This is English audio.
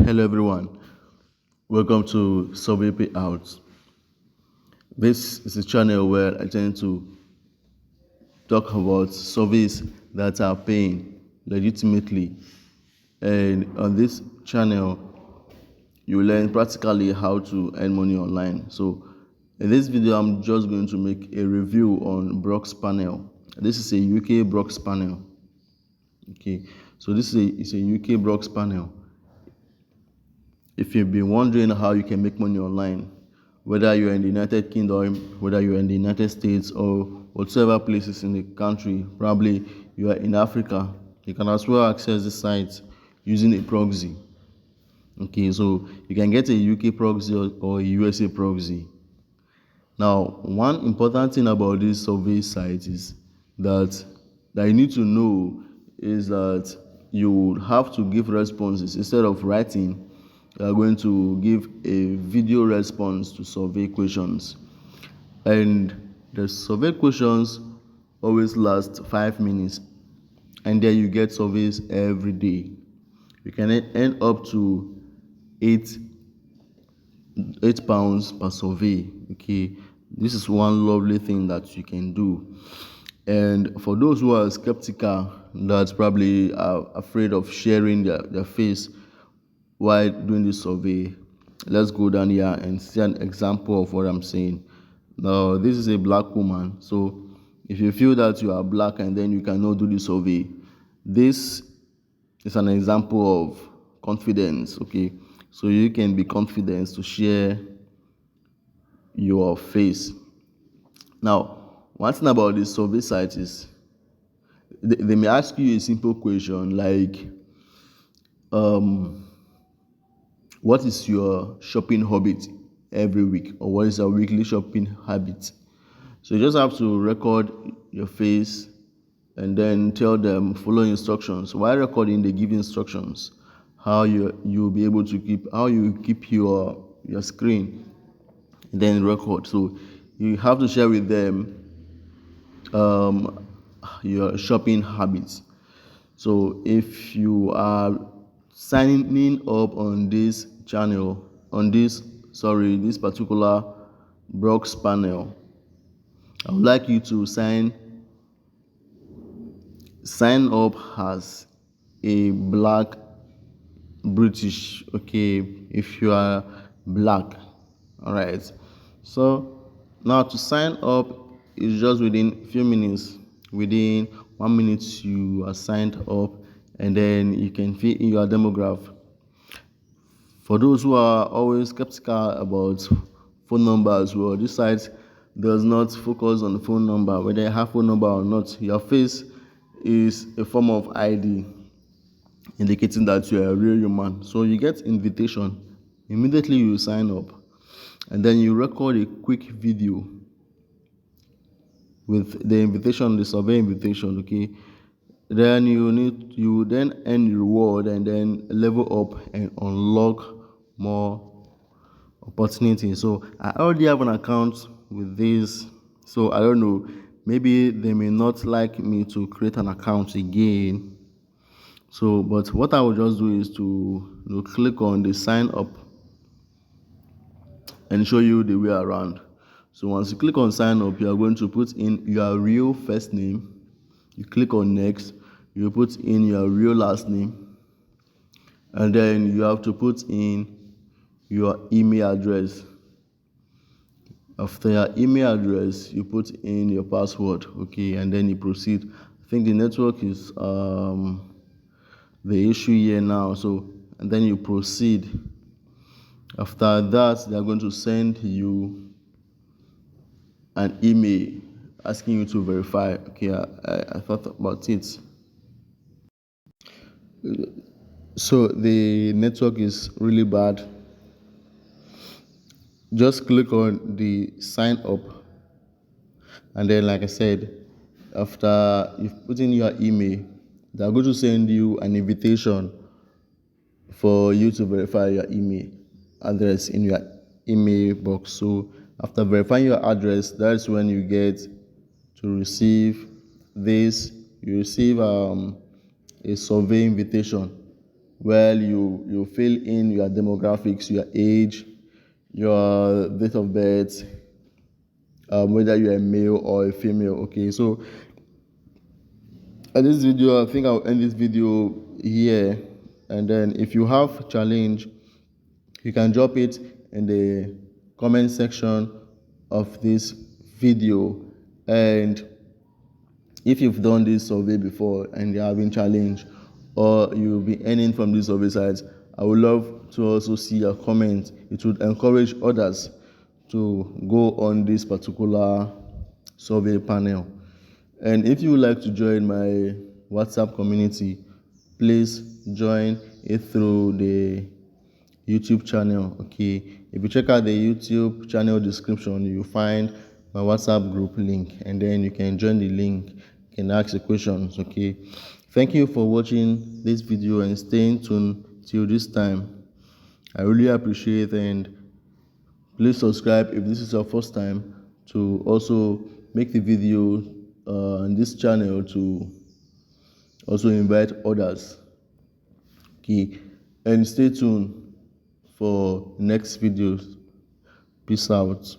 Hello everyone, welcome to Survey Payouts. This is a channel where I tend to talk about surveys that are paying legitimately. And on this channel, you learn practically how to earn money online. So in this video, I'm just going to make a review on Brox Panel. This is a UK Brox Panel. Okay, so this is a UK Brox Panel. If you've been wondering how you can make money online, whether you're in the United Kingdom, whether you're in the United States, or whatever places in the country, probably you are in Africa, you can as well access the site using a proxy. Okay, so you can get a UK proxy or a USA proxy. Now, one important thing about this survey site is that you need to know is that you would have to give responses instead of writing. You are going to give a video response to survey questions, and the survey questions always last 5 minutes, and there you get surveys every day. You can earn up to eight pounds per survey. Okay, this is one lovely thing that you can do. And for those who are skeptical, that probably are afraid of sharing their face while doing this survey, let's go down here and see an example of what I'm saying. Now, this is a black woman. So if you feel that you are black and then you cannot do the survey, this is an example of confidence. Okay, so you can be confident to share your face. Now, one thing about this survey site is they may ask you a simple question like, what is your shopping habit every week, or what is your weekly shopping habit? So you just have to record your face and then tell them follow instructions. While recording, they give instructions how you'll be able to keep your screen, and then record. So you have to share with them your shopping habits. So if you are signing up on this channel, this particular Brox Panel, I would like you to sign up as a black British. Okay, if you are black. All right, so now to sign up is just within a few minutes. Within 1 minute you are signed up, and then you can fill in your demographic. For those who are always skeptical about phone numbers, well, this site does not focus on the phone number, whether you have phone number or not. Your face is a form of ID indicating that you are a real human. So you get invitation. Immediately you sign up, and then you record a quick video with the invitation, the survey invitation. Okay, then you then earn reward and then level up and unlock more opportunities. So I already have an account with this, so I don't know, maybe they may not like me to create an account again. So but what I will just do is to click on the sign up and show you the way around. So once you click on sign up, you are going to put in your real first name. You click on next, you put in your real last name, and then you have to put in your email address. After your email address, you put in your password. Okay, and then you proceed. I think the network is the issue here now. So and then you proceed. After that, they are going to send you an email asking you to verify. Okay, I thought about it. So the network is really bad. Just click on the sign up, and then, like I said, after you've put in your email, they're going to send you an invitation for you to verify your email address in your email box. So after verifying your address, that's when you get to receive this. You receive a survey invitation. Well, you fill in your demographics, your age, your date of birth, whether you're a male or a female. Okay, so at this video, I think I'll end this video here. And then if you have challenge, you can drop it in the comment section of this video. And if you've done this survey before and you have been challenged, or you'll be earning from these survey sites, I would love to also see your comment. It would encourage others to go on this particular survey panel. And if you would like to join my WhatsApp community, please join it through the YouTube channel. Okay, if you check out the YouTube channel description, you'll find my WhatsApp group link, and then you can join the link. You can ask the questions. Okay, thank you for watching this video and staying tuned till this time. I really appreciate it, and please subscribe if this is your first time, to also make the video on this channel to also invite others. Okay, and stay tuned for next videos. Peace out.